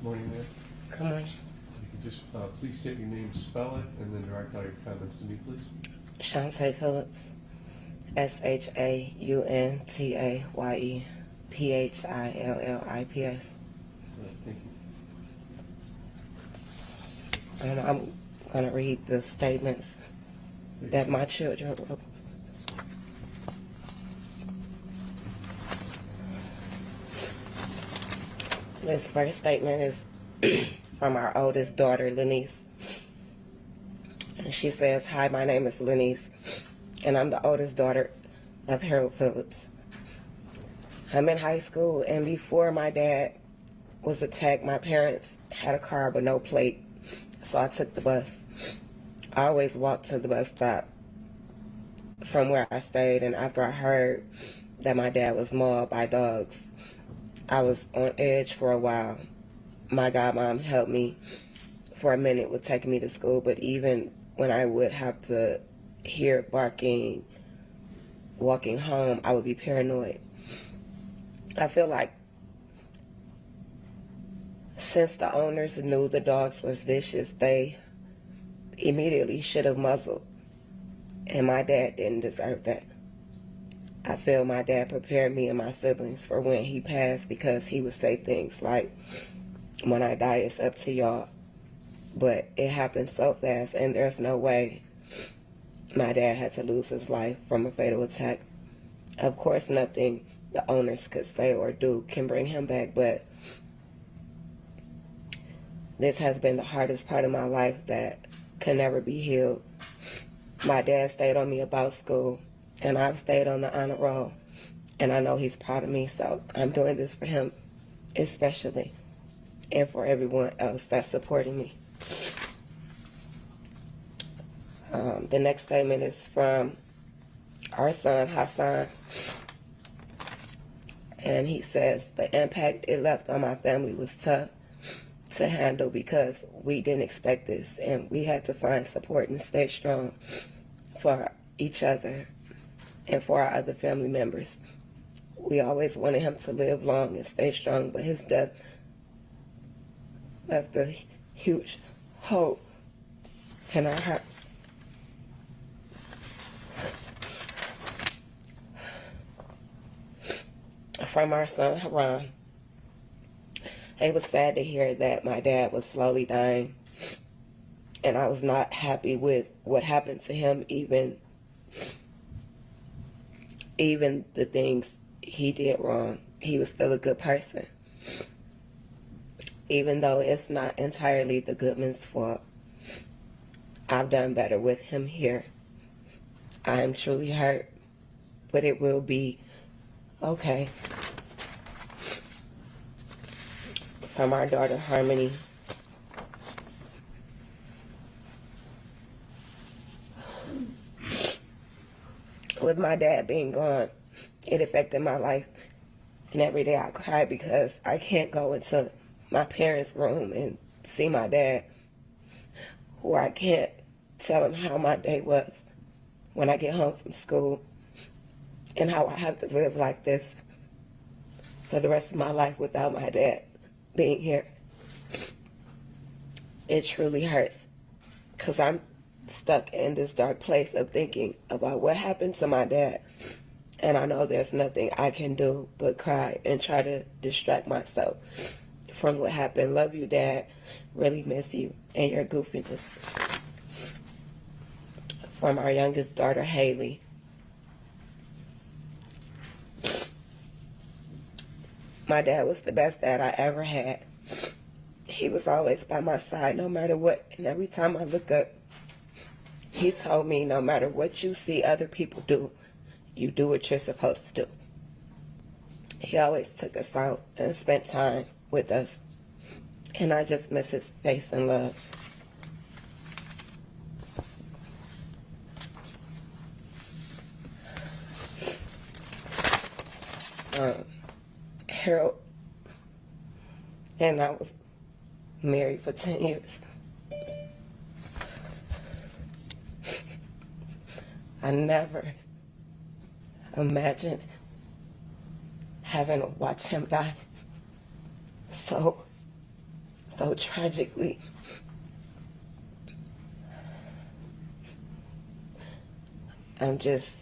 Morning, ma'am. Good morning. You can just please state your name, spell it, and then direct all your comments to me, please. Shantae Phillips. SHAUNTAYE PHILLIPS. Thank you. I'm going to read the statements that my children wrote. This first statement is from our oldest daughter, Lenice. And she says, "Hi, my name is Lenice, and I'm the oldest daughter of Harold Phillips. I'm in high school, and before my dad was attacked, my parents had a car but no plate, so I took the bus. I always walked to the bus stop from where I stayed, and after I heard that my dad was mauled by dogs, I was on edge for a while. My godmom helped me for a minute with taking me to school, but even when I would have to hear barking walking home, I would be paranoid. I feel like since the owners knew the dogs was vicious, they immediately should have muzzled, and my dad didn't deserve that. I feel my dad prepared me and my siblings for when he passed, because he would say things like, "When I die, it's up to y'all." But it happened so fast, and there's no way my dad had to lose his life from a fatal attack. Of course, nothing the owners could say or do can bring him back, but this has been the hardest part of my life that can never be healed. My dad stayed on me about school, and I've stayed on the honor roll, and I know he's proud of me, so I'm doing this for him especially, and for everyone else that's supporting me. The next statement is from our son, Hassan, and he says, "The impact it left on my family was tough to handle because we didn't expect this, and we had to find support and stay strong for each other and for our other family members. We always wanted him to live long and stay strong, but his death left a huge hole in our hearts." From our son, Haran, "It was sad to hear that my dad was slowly dying, and I was not happy with what happened to him, even the things he did wrong. He was still a good person. Even though it's not entirely the good man's fault, I've done better with him here. I am truly hurt, but it will be okay." From our daughter, Harmony, "With my dad being gone, it affected my life, and every day I cry because I can't go into my parents' room and see my dad, or I can't tell him how my day was when I get home from school, and how I have to live like this for the rest of my life without my dad being here. It truly hurts, because I'm stuck in this dark place of thinking about what happened to my dad, and I know there's nothing I can do but cry and try to distract myself from what happened. Love you, Dad. Really miss you and your goofiness." From our youngest daughter, Haley, "My dad was the best dad I ever had. He was always by my side no matter what, and every time I look up, he told me, no matter what you see other people do, you do what you're supposed to do. He always took us out and spent time with us, and I just miss his face and love." Harold and I was married for 10 years. I never imagined having to watch him die. So so tragically. I'm just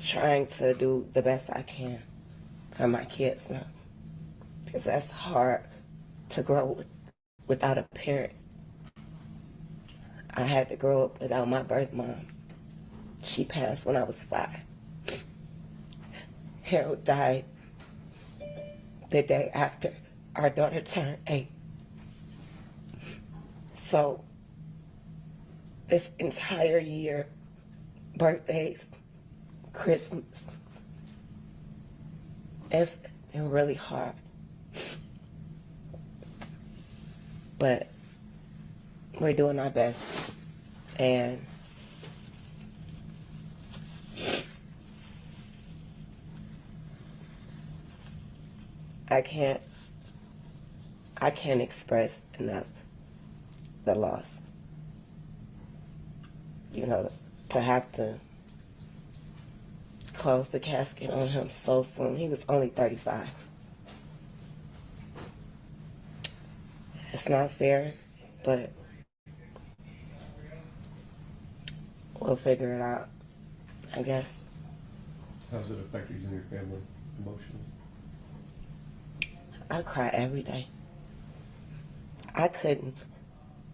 trying to do the best I can for my kids now, because that's hard to grow without a parent. I had to grow up without my birth mom. She passed when I was 5. Harold died the day after our daughter turned 8. So this entire year, birthdays, Christmas, it's been really hard. But we're doing our best. And I can't express enough the loss. You know, to have to close the casket on him so soon. He was only 35. It's not fair, but we'll figure it out, I guess. How's it affect you and your family emotionally? I cry every day. I couldn't.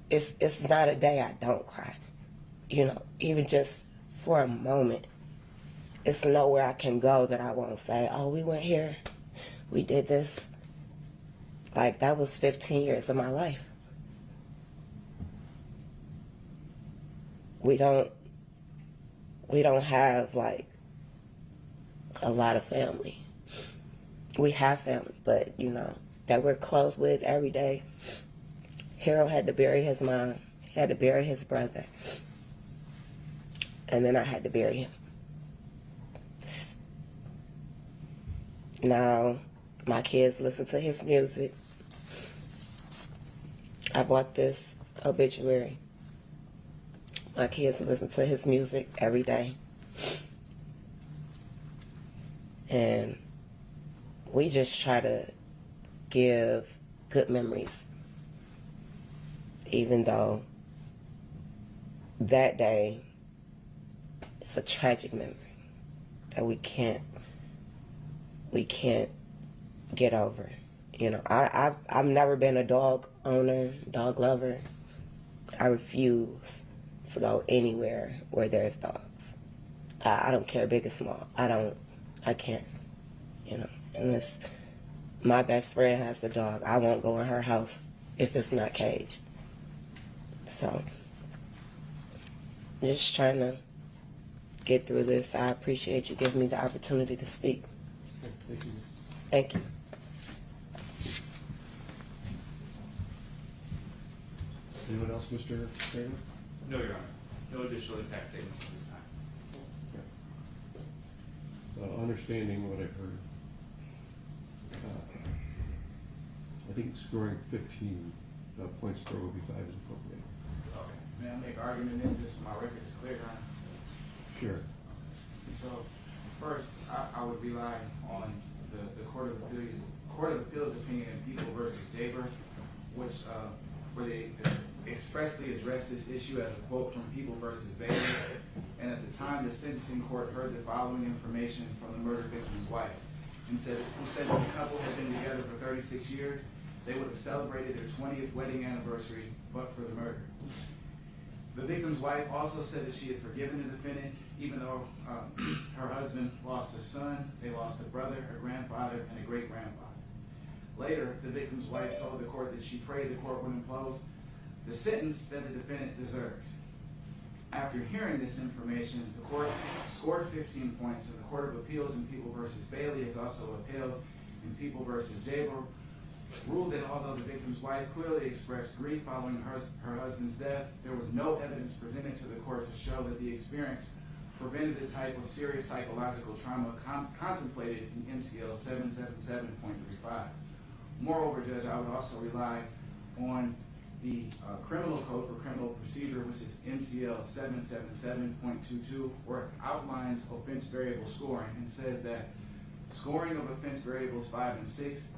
It's not a day I don't cry. You know, even just for a moment. It's nowhere I can go that I won't say, oh, we went here, we did this. Like, that was 15 years of my life. We don't have, like, a lot of family. We have family, but, you know, that we're close with every day. Harold had to bury his mom. He had to bury his brother. And then I had to bury him. Now, my kids listen to his music. I bought this obituary. My kids listen to his music every day. And we just try to give good memories. Even though that day is a tragic memory that we can't get over. You know, I've never been a dog owner, dog lover. I refuse to go anywhere where there's dogs. I don't care, big or small. I can't, you know. And my best friend has a dog. I won't go in her house if it's not caged. So, just trying to get through this. I appreciate you giving me the opportunity to speak. Thank you. Thank you. Anyone else, Mr. Taylor? No, Your Honor. No additional attack statements at this time. Understanding what I've heard, I think scoring 15 points for OB5 is appropriate. Okay. May I make an argument then, just so my record is clear, Your Honor? Sure. So, first, I would rely on the Court of Appeals opinion in People versus Jaber, which where they expressly addressed this issue as a quote from People versus Bailey. And at the time, the sentencing court heard the following information from the murder victim's wife, and said that the couple had been together for 36 years. They would have celebrated their 20th wedding anniversary, but for the murder. The victim's wife also said that she had forgiven the defendant, even though her husband lost a son, they lost a brother, a grandfather, and a great-grandfather. Later, the victim's wife told the court that she prayed the court would impose the sentence that the defendant deserved. After hearing this information, the court scored 15 points, and the Court of Appeals in People versus Bailey has also upheld in People versus Jaber, ruled that although the victim's wife clearly expressed grief following her husband's death, there was no evidence presented to the court to show that the experience prevented the type of serious psychological trauma contemplated in MCL 777.35. Moreover, Judge, I would also rely on the criminal code for criminal procedure, which is MCL 777.22, where it outlines offense variable scoring and says that scoring of offense variables 5 and 6